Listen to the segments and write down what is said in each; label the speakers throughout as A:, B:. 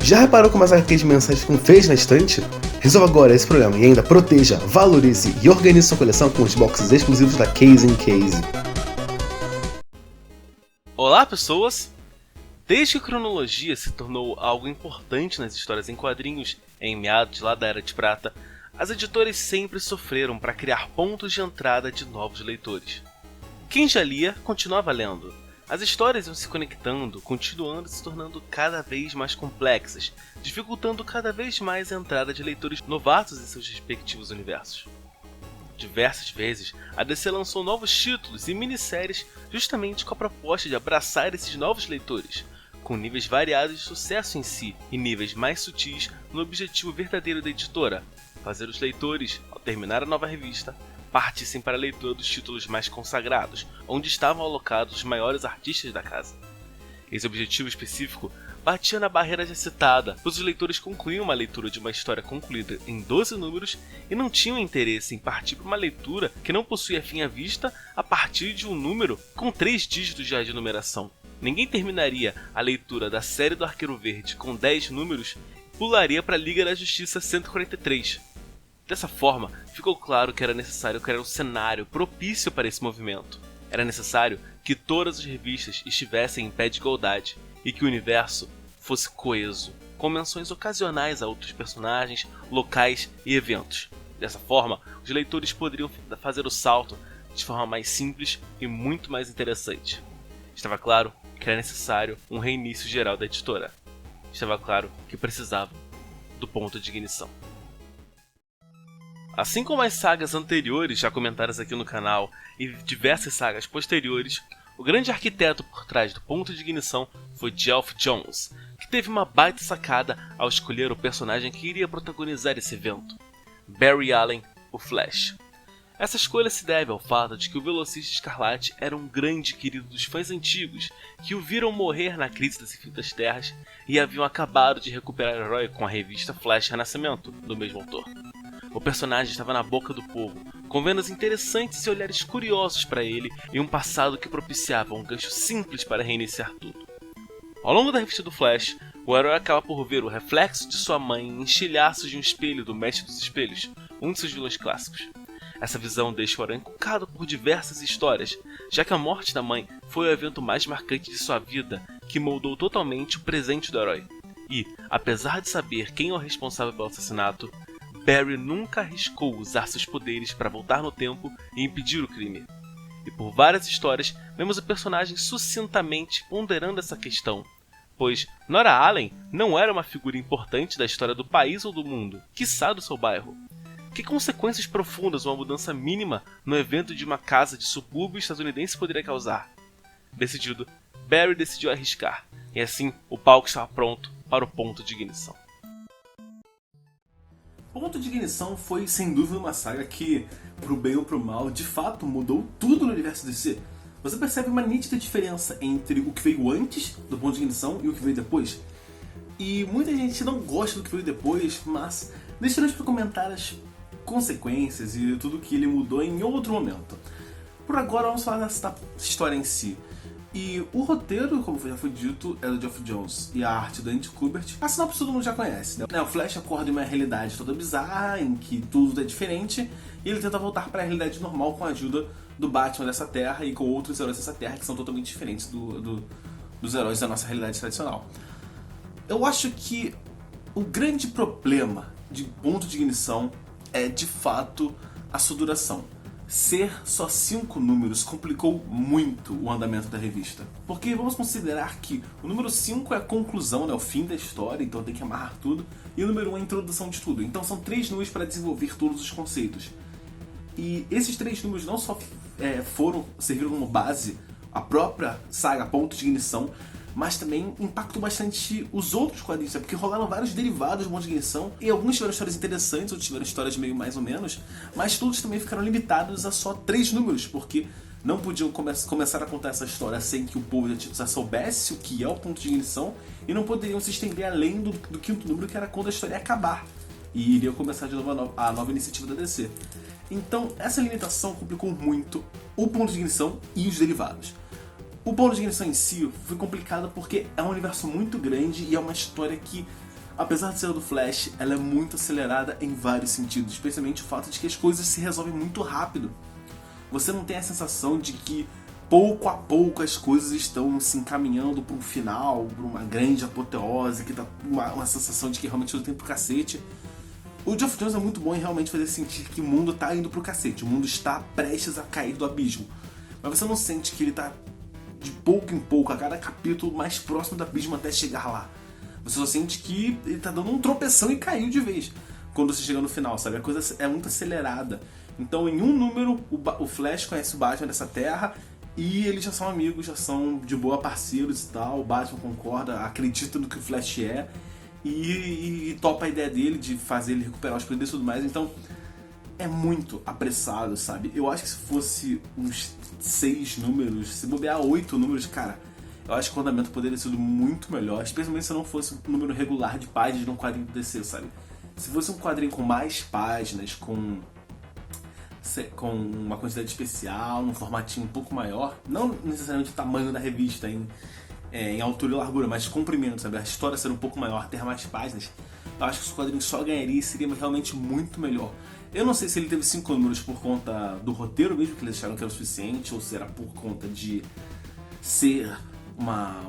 A: Já reparou como as HQs mensais ficam feias na estante? Resolva agora esse problema e ainda proteja, valorize e organize sua coleção com os boxes exclusivos da Case in Case.
B: Olá, pessoas! Desde que a cronologia se tornou algo importante nas histórias em quadrinhos em meados lá da Era de Prata, as editoras sempre sofreram para criar pontos de entrada de novos leitores. Quem já lia, continuava lendo. As histórias iam se conectando, continuando se tornando cada vez mais complexas, dificultando cada vez mais a entrada de leitores novatos em seus respectivos universos. Diversas vezes, a DC lançou novos títulos e minisséries justamente com a proposta de abraçar esses novos leitores, com níveis variados de sucesso em si e níveis mais sutis no objetivo verdadeiro da editora, fazer os leitores, ao terminar a nova revista, partissem para a leitura dos títulos mais consagrados, onde estavam alocados os maiores artistas da casa. Esse objetivo específico batia na barreira já citada, pois os leitores concluíam uma leitura de uma história concluída em 12 números e não tinham interesse em partir para uma leitura que não possuía fim à vista a partir de um número com 3 dígitos já de numeração. Ninguém terminaria a leitura da série do Arqueiro Verde com 10 números e pularia para a Liga da Justiça 143. Dessa forma, ficou claro que era necessário criar um cenário propício para esse movimento. Era necessário que todas as revistas estivessem em pé de igualdade e que o universo fosse coeso, com menções ocasionais a outros personagens, locais e eventos. Dessa forma, os leitores poderiam fazer o salto de forma mais simples e muito mais interessante. Estava claro que era necessário um reinício geral da editora. Estava claro que precisavam do ponto de ignição. Assim como as sagas anteriores já comentadas aqui no canal e diversas sagas posteriores, o grande arquiteto por trás do ponto de ignição foi Geoff Johns, que teve uma baita sacada ao escolher o personagem que iria protagonizar esse evento, Barry Allen, o Flash. Essa escolha se deve ao fato de que o Velocista Escarlate era um grande querido dos fãs antigos que o viram morrer na crise das Infinitas Terras e haviam acabado de recuperar o herói com a revista Flash Renascimento, do mesmo autor. O personagem estava na boca do povo, com vendas interessantes e olhares curiosos para ele e um passado que propiciava um gancho simples para reiniciar tudo. Ao longo da revista do Flash, o herói acaba por ver o reflexo de sua mãe em estilhaços de um espelho do Mestre dos Espelhos, um de seus vilões clássicos. Essa visão deixa o herói encucado por diversas histórias, já que a morte da mãe foi o evento mais marcante de sua vida, que moldou totalmente o presente do herói. E, apesar de saber quem é o responsável pelo assassinato, Barry nunca arriscou usar seus poderes para voltar no tempo e impedir o crime. E por várias histórias, vemos o personagem sucintamente ponderando essa questão, pois Nora Allen não era uma figura importante da história do país ou do mundo, quiçá do seu bairro. Que consequências profundas uma mudança mínima no evento de uma casa de subúrbio estadunidense poderia causar? Decidido, Barry decidiu arriscar, e assim o palco estava pronto para o ponto de ignição.
A: O Ponto de Ignição foi, sem dúvida, uma saga que, pro bem ou pro mal, de fato mudou tudo no universo DC. Você percebe uma nítida diferença entre o que veio antes do Ponto de Ignição e o que veio depois. E muita gente não gosta do que veio depois, mas deixaremos para comentar as consequências e tudo que ele mudou em outro momento. Por agora, vamos falar dessa história em si. E o roteiro, como já foi dito, é do Geoff Johns e a arte do Andy Kubert. A sinopse todo mundo já conhece, né? O Flash acorda em uma realidade toda bizarra, em que tudo é diferente, e ele tenta voltar para a realidade normal com a ajuda do Batman dessa terra e com outros heróis dessa terra que são totalmente diferentes dos heróis da nossa realidade tradicional. Eu acho que o grande problema de Ponto de Ignição é, de fato, a sua duração. Ser só 5 números complicou muito o andamento da revista. Porque vamos considerar que o número 5 é a conclusão, né, o fim da história, então tem que amarrar tudo. E o número 1 é a introdução de tudo. Então são 3 números para desenvolver todos os conceitos. E esses 3 números não só serviram como base a própria saga Ponto de Ignição, mas também impactou bastante os outros quadrinhos, porque rolaram vários derivados do Ponto de Ignição, e alguns tiveram histórias interessantes, outros tiveram histórias meio mais ou menos, mas todos também ficaram limitados a só 3 números, porque não podiam começar a contar essa história sem que o povo já soubesse o que é o Ponto de Ignição, e não poderiam se estender além do 5º número, que era quando a história ia acabar, e iria começar de novo a nova iniciativa da DC. Então, essa limitação complicou muito o Ponto de Ignição e os derivados. O bônus de ignição em si foi complicado porque é um universo muito grande e é uma história que, apesar de ser do Flash, ela é muito acelerada em vários sentidos, especialmente o fato de que as coisas se resolvem muito rápido. Você não tem a sensação de que pouco a pouco as coisas estão se encaminhando para um final, para uma grande apoteose, que dá uma sensação de que realmente tudo tem pro cacete. O Geoff Johns é muito bom em realmente fazer sentir que o mundo tá indo pro cacete, o mundo está prestes a cair do abismo. Mas você não sente que ele tá de pouco em pouco, a cada capítulo, mais próximo do abismo até chegar lá. Você só sente que ele tá dando um tropeção e caiu de vez quando você chega no final, sabe? A coisa é muito acelerada. Então, em um número, o Flash conhece o Batman dessa terra e eles já são amigos, já são de boa parceiros e tal. O Batman concorda, acredita no que o Flash é e topa a ideia dele de fazer ele recuperar os poderes e tudo mais. Então, é muito apressado, sabe? Eu acho que se fosse uns 6 números, se bobear 8 números, cara, eu acho que o andamento poderia ter sido muito melhor, especialmente se não fosse um número regular de páginas num quadrinho do DC, sabe? Se fosse um quadrinho com mais páginas, com uma quantidade especial, num formatinho um pouco maior, não necessariamente o tamanho da revista em altura e largura, mas comprimento, sabe? A história ser um pouco maior, ter mais páginas, eu acho que o quadrinho só ganharia e seria realmente muito melhor. Eu não sei se ele teve 5 números por conta do roteiro mesmo, que eles acharam que era o suficiente, ou se era por conta de ser uma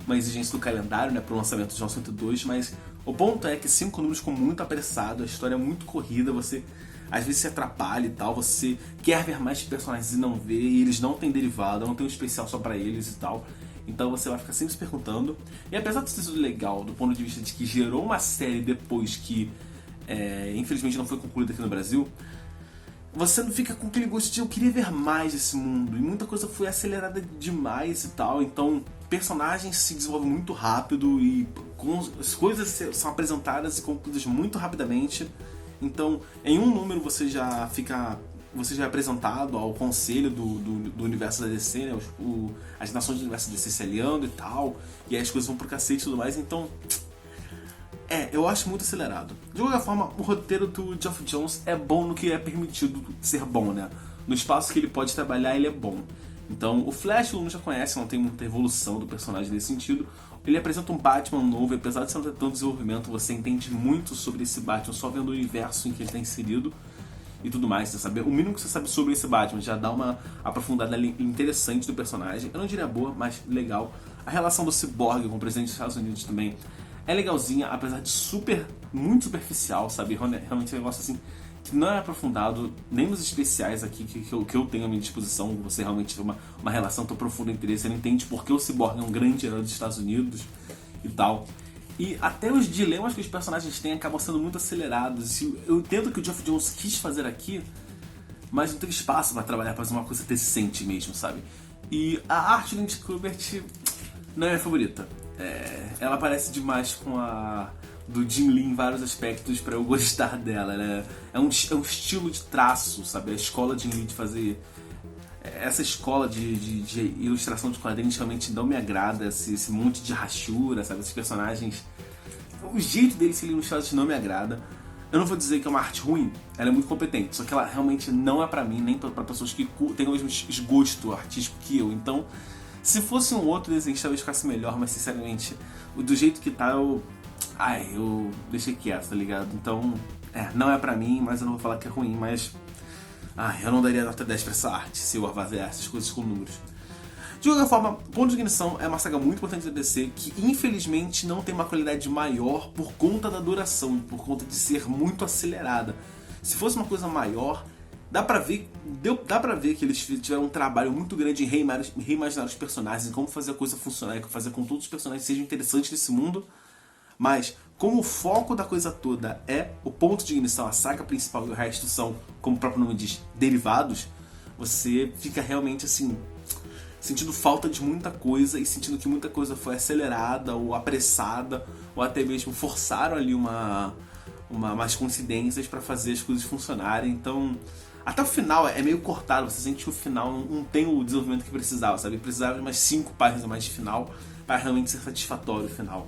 A: exigência do calendário, né, para o lançamento de 102, mas o ponto é que 5 números ficou muito apressado, a história é muito corrida, você às vezes se atrapalha e tal, você quer ver mais personagens e não vê, e eles não têm derivado, não tem um especial só pra eles e tal, então você vai ficar sempre se perguntando. E apesar de ter sido legal do ponto de vista de que gerou uma série depois que infelizmente não foi concluída aqui no Brasil, você não fica com aquele gosto de eu queria ver mais desse mundo, e muita coisa foi acelerada demais e tal, então personagens se desenvolvem muito rápido e as coisas são apresentadas e concluídas muito rapidamente. Então, em um número você já é apresentado ao conselho do universo da DC, né? As nações do universo da DC se aliando e tal, e aí as coisas vão pro cacete e tudo mais, então eu acho muito acelerado. De qualquer forma, o roteiro do Geoff Johns é bom no que é permitido ser bom, né? No espaço que ele pode trabalhar, ele é bom. Então, o Flash, todo mundo já conhece, não tem muita evolução do personagem nesse sentido. Ele apresenta um Batman novo, e apesar de não ter tanto desenvolvimento, você entende muito sobre esse Batman só vendo o universo em que ele está inserido e tudo mais. Você sabe? O mínimo que você sabe sobre esse Batman já dá uma aprofundada interessante do personagem. Eu não diria boa, mas legal. A relação do Cyborg com o presidente dos Estados Unidos também é legalzinha, apesar de muito superficial, sabe? Realmente é um negócio assim que não é aprofundado nem nos especiais aqui que eu tenho à minha disposição. Você realmente tem uma relação tão profunda de interesse, você não entende porque o Cyborg é um grande herói dos Estados Unidos e tal. E até os dilemas que os personagens têm acabam sendo muito acelerados. Eu entendo que o Geoff Johns quis fazer aqui, mas não teve espaço para trabalhar para fazer uma coisa decente mesmo, sabe? E a arte do Lindsay Kubert não é minha favorita. Ela parece demais com a do Jim Lee em vários aspectos para eu gostar dela. É um estilo de traço, sabe? A escola de Jim Lee de fazer... Essa escola de ilustração de quadrinhos realmente não me agrada. Esse monte de rachura, sabe? Esses personagens... O jeito deles serem ilustrados não me agrada. Eu não vou dizer que é uma arte ruim, ela é muito competente, só que ela realmente não é pra mim, nem pra pessoas que têm o mesmo gosto artístico que eu. Então, se fosse um outro desenho, talvez ficasse melhor, mas sinceramente, do jeito que tá, eu deixei quieto, tá ligado? Então, não é pra mim, mas eu não vou falar que é ruim, mas... eu não daria nota 10 pra essa arte, se eu avaliar essas coisas com números. De qualquer forma, Ponto de Ignição é uma saga muito importante da DC que infelizmente não tem uma qualidade maior por conta da duração, por conta de ser muito acelerada. Se fosse uma coisa maior, dá pra ver que eles tiveram um trabalho muito grande em reimaginar os personagens, em como fazer a coisa funcionar, e fazer com que todos os personagens sejam interessantes nesse mundo. Mas, como o foco da coisa toda é o Ponto de Ignição, a saga principal e o resto são, como o próprio nome diz, derivados, você fica realmente assim... sentindo falta de muita coisa e sentindo que muita coisa foi acelerada ou apressada ou até mesmo forçaram ali umas coincidências para fazer as coisas funcionarem. Então, até o final é meio cortado, você sente que o final não tem o desenvolvimento que precisava, sabe? Precisava de umas 5 páginas a mais de final para realmente ser satisfatório o final.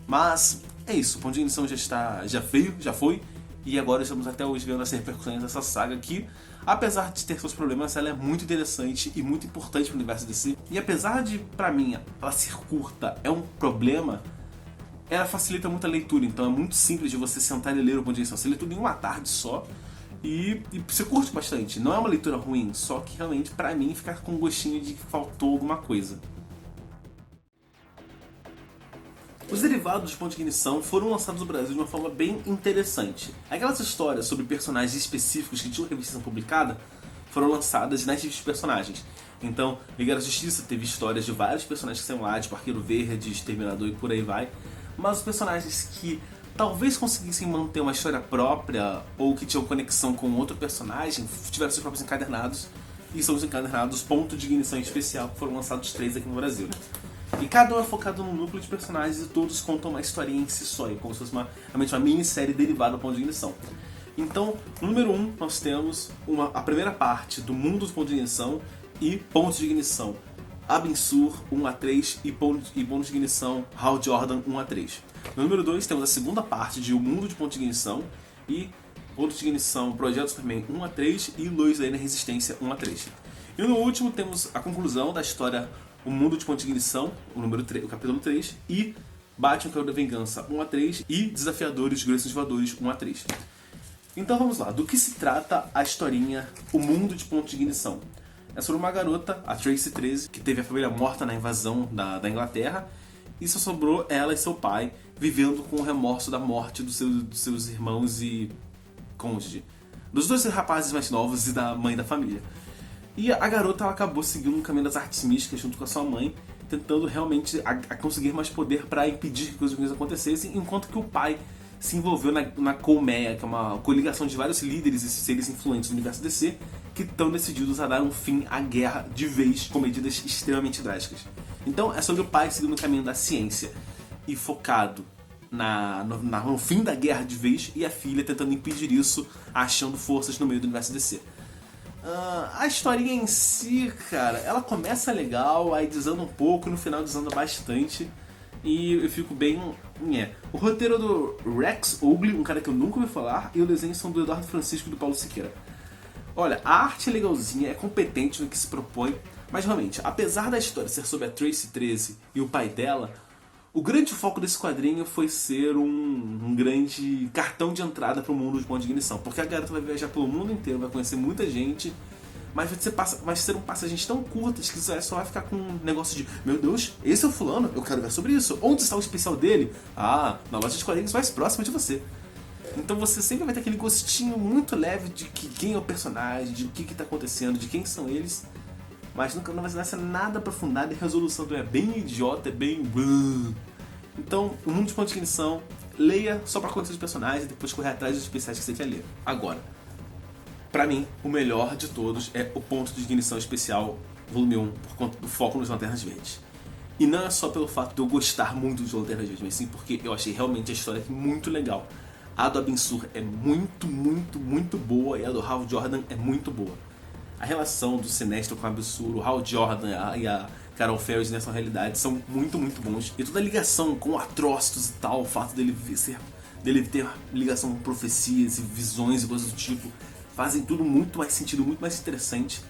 A: Mas é isso, o Ponto de Ignição já foi E agora estamos até hoje vendo as repercussões dessa saga que, apesar de ter seus problemas, ela é muito interessante e muito importante para o universo DC. E apesar de, pra mim, ela ser curta é um problema, ela facilita muito a leitura. Então é muito simples de você sentar e ler o Ponto de Ignição. Você lê tudo em uma tarde só e você curte bastante. Não é uma leitura ruim, só que realmente, pra mim, fica com um gostinho de que faltou alguma coisa. Os derivados de Ponto de Ignição foram lançados no Brasil de uma forma bem interessante. Aquelas histórias sobre personagens específicos que tinham revista publicada foram lançadas nas revistas de personagens. Então, Liga da Justiça teve histórias de vários personagens que saíram lá, tipo Arqueiro Verde, Exterminador e por aí vai. Mas os personagens que talvez conseguissem manter uma história própria ou que tinham conexão com outro personagem tiveram seus próprios encadernados. E são os encadernados Ponto de Ignição Especial, que foram lançados 3 aqui no Brasil. E cada um é focado num núcleo de personagens e todos contam uma historinha em si só, como se fosse realmente uma minissérie derivada do Ponto de Ignição. Então, no número 1, nós temos a primeira parte do mundo do Ponto de Ignição e Ponto de Ignição Abin Sur 1-3 e Ponto de Ignição Hal Jordan 1-3. No número 2, temos a segunda parte de O Mundo de Ponto de Ignição e Ponto de Ignição Projeto Superman 1-3 e Lois Lane Resistência 1-3. E no último, temos a conclusão da história O Mundo de Ponto de Ignição, o capítulo 3, e Batman Cavaleiro da Vingança 1-3 e Desafiadores Groissos Voadores 1-3. Então vamos lá, do que se trata a historinha O Mundo de Ponto de Ignição? É sobre uma garota, a Tracy 13, que teve a família morta na invasão da Inglaterra e só sobrou ela e seu pai vivendo com o remorso da morte dos seus irmãos e cônjuge, dos dois rapazes mais novos e da mãe da família. E a garota ela acabou seguindo um caminho das artes místicas junto com a sua mãe, tentando realmente a conseguir mais poder para impedir que coisas ruins acontecessem, enquanto que o pai se envolveu na Colmeia, que é uma coligação de vários líderes e seres influentes do universo DC, que estão decididos a dar um fim à guerra de vez com medidas extremamente drásticas. Então é sobre o pai seguindo o caminho da ciência e focado no fim da guerra de vez, e a filha tentando impedir isso, achando forças no meio do universo DC. A historinha em si, cara, ela começa legal, aí desanda um pouco, no final desanda bastante, e eu fico bem... O roteiro é do Rex Ogle, um cara que eu nunca ouvi falar, e o desenho são do Eduardo Francisco e do Paulo Siqueira. Olha, a arte é legalzinha, é competente no que se propõe, mas realmente, apesar da história ser sobre a Tracy 13 e o pai dela, o grande foco desse quadrinho foi ser um grande cartão de entrada para o mundo de Ponto de Ignição, porque a garota vai viajar pelo mundo inteiro, vai conhecer muita gente, mas vai ser passagens tão curtas que você só vai ficar com um negócio de: meu Deus, esse é o fulano, eu quero ver sobre isso. Onde está o especial dele? Ah, na loja de quadrinhos mais próxima de você. Então você sempre vai ter aquele gostinho muito leve de quem é o personagem, de o que está acontecendo, de quem são eles, mas nunca não vai ser nada aprofundado, e a resolução é bem idiota, é bem... Então, o mundo de Ponto de Ignição, leia só pra conhecer os personagens e depois correr atrás dos especiais que você quer ler. Agora, pra mim, o melhor de todos é o Ponto de Ignição Especial Volume 1, por conta do foco nos Lanternas Verdes. E não é só pelo fato de eu gostar muito dos Lanternas Verdes, mas sim porque eu achei realmente a história muito legal. A do Abin Sur é muito, muito, muito boa, e a do Hal Jordan é muito boa. A relação do Sinestro com o Abin Sur, o Hal Jordan e a Carol Ferris nessa realidade são muito, muito bons. E toda a ligação com o Atrocitus e tal, o fato dele ter ligação com profecias e visões e coisas do tipo, fazem tudo muito mais sentido, muito mais interessante.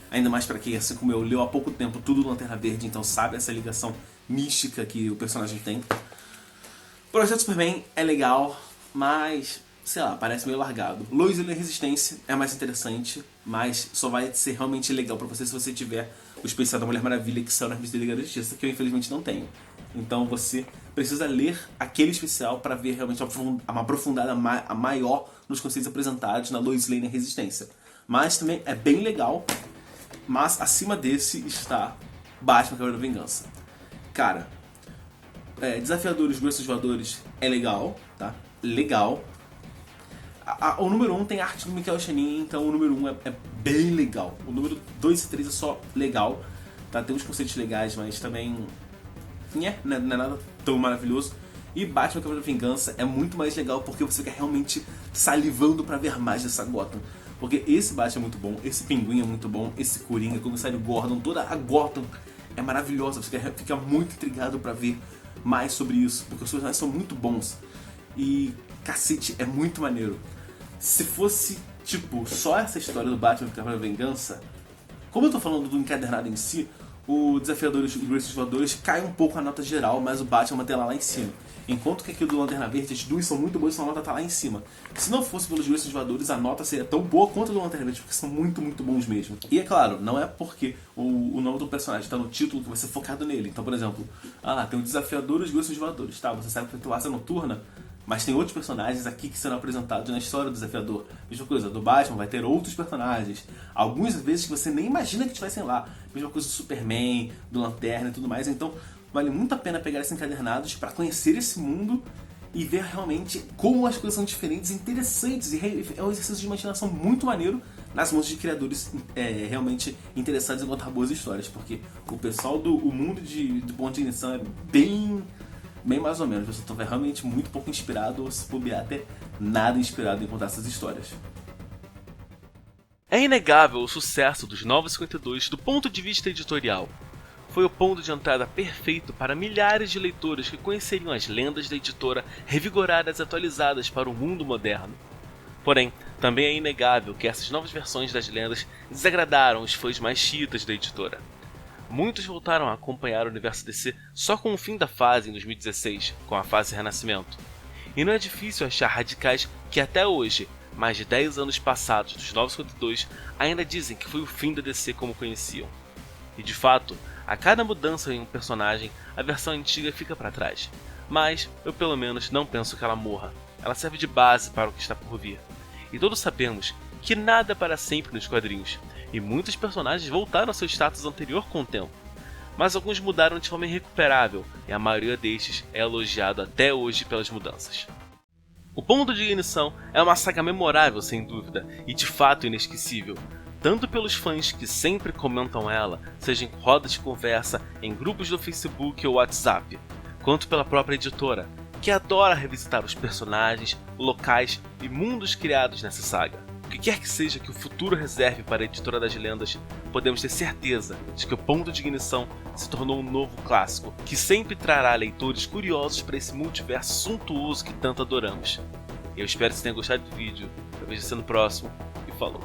A: Ainda mais pra quem, assim como eu, leu há pouco tempo tudo do Lanterna Verde, então sabe essa ligação mística que o personagem tem. O Projeto Superman é legal, mas, sei lá, parece meio largado. Lois Lane Resistência é mais interessante, mas só vai ser realmente legal pra você se você tiver o especial da Mulher Maravilha que saiu na revista da Liga da Justiça, que eu infelizmente não tenho. Então você precisa ler aquele especial para ver realmente uma aprofundada maior nos conceitos apresentados na Lois Lane Resistência. Mas também é bem legal, mas acima desse está Batman Cavaleiro da Vingança. Cara, Desafiadores Groissos Voadores é legal, tá? Legal. O número 1 tem arte do Michael Chanin, então o número 1 é bem legal. O número 2 e 3 é só legal, tá? Tem uns conceitos legais, mas também não é nada tão maravilhoso. E Batman Cavaleiro da Vingança é muito mais legal porque você fica realmente salivando pra ver mais dessa Gotham. Porque esse Batman é muito bom, esse Pinguim é muito bom, esse Coringa, o Comissário Gordon, toda a Gotham é maravilhosa. Você fica muito intrigado pra ver mais sobre isso, porque os personagens são muito bons. E, cacete, é muito maneiro. se fosse, tipo, só essa história do Batman que a vingança, como eu tô falando do encadernado em si, o Desafiadores e Grossos Voadores cai um pouco a nota geral, mas o Batman mantém ela lá em cima. Enquanto que aqui do Lanterna Verde, as duas são muito boas, então a nota tá lá em cima. Se não fosse pelos Grossos Voadores, a nota seria tão boa quanto a do Lanterna Verde, porque são muito, muito bons mesmo. E é claro, não é porque o nome do personagem tá no título que vai ser focado nele. Então, por exemplo, tem o Desafiador e os Grossos Voadores, tá? Você sabe que vai ter o Asa Noturna, mas tem outros personagens aqui que serão apresentados na história do Desafiador. Mesma coisa, do Batman vai ter outros personagens. Algumas vezes que você nem imagina que estivessem lá. Mesma coisa do Superman, do Lanterna e tudo mais. Então, vale muito a pena pegar esses encadernados para conhecer esse mundo e ver realmente como as coisas são diferentes e interessantes. E é um exercício de imaginação muito maneiro nas mãos de criadores realmente interessados em contar boas histórias. Porque o pessoal do mundo do Ponto de Ignição é bem mais ou menos. Você está realmente muito pouco inspirado, ou se bobear até nada inspirado em contar essas histórias.
B: É inegável o sucesso dos Novos 52 do ponto de vista editorial. Foi o ponto de entrada perfeito para milhares de leitores que conheceriam as lendas da editora revigoradas e atualizadas para o mundo moderno. Porém, também é inegável que essas novas versões das lendas desagradaram os fãs mais chiitas da editora. Muitos voltaram a acompanhar o universo DC só com o fim da fase em 2016, com a fase Renascimento. E não é difícil achar radicais que até hoje, mais de 10 anos passados dos Novos 52, ainda dizem que foi o fim da DC como conheciam. E de fato, a cada mudança em um personagem, a versão antiga fica para trás. Mas eu pelo menos não penso que ela morra. Ela serve de base para o que está por vir. E todos sabemos que nada é para sempre nos quadrinhos, e muitos personagens voltaram ao seu status anterior com o tempo. Mas alguns mudaram de forma irrecuperável, e a maioria destes é elogiado até hoje pelas mudanças. O Ponto de Ignição é uma saga memorável sem dúvida, e de fato inesquecível, tanto pelos fãs que sempre comentam ela, seja em rodas de conversa, em grupos do Facebook ou WhatsApp, quanto pela própria editora, que adora revisitar os personagens, locais e mundos criados nessa saga. O que quer que seja que o futuro reserve para a Editora das Lendas, podemos ter certeza de que o Ponto de Ignição se tornou um novo clássico, que sempre trará leitores curiosos para esse multiverso suntuoso que tanto adoramos. Eu espero que você tenha gostado do vídeo, eu vejo você no próximo e falou!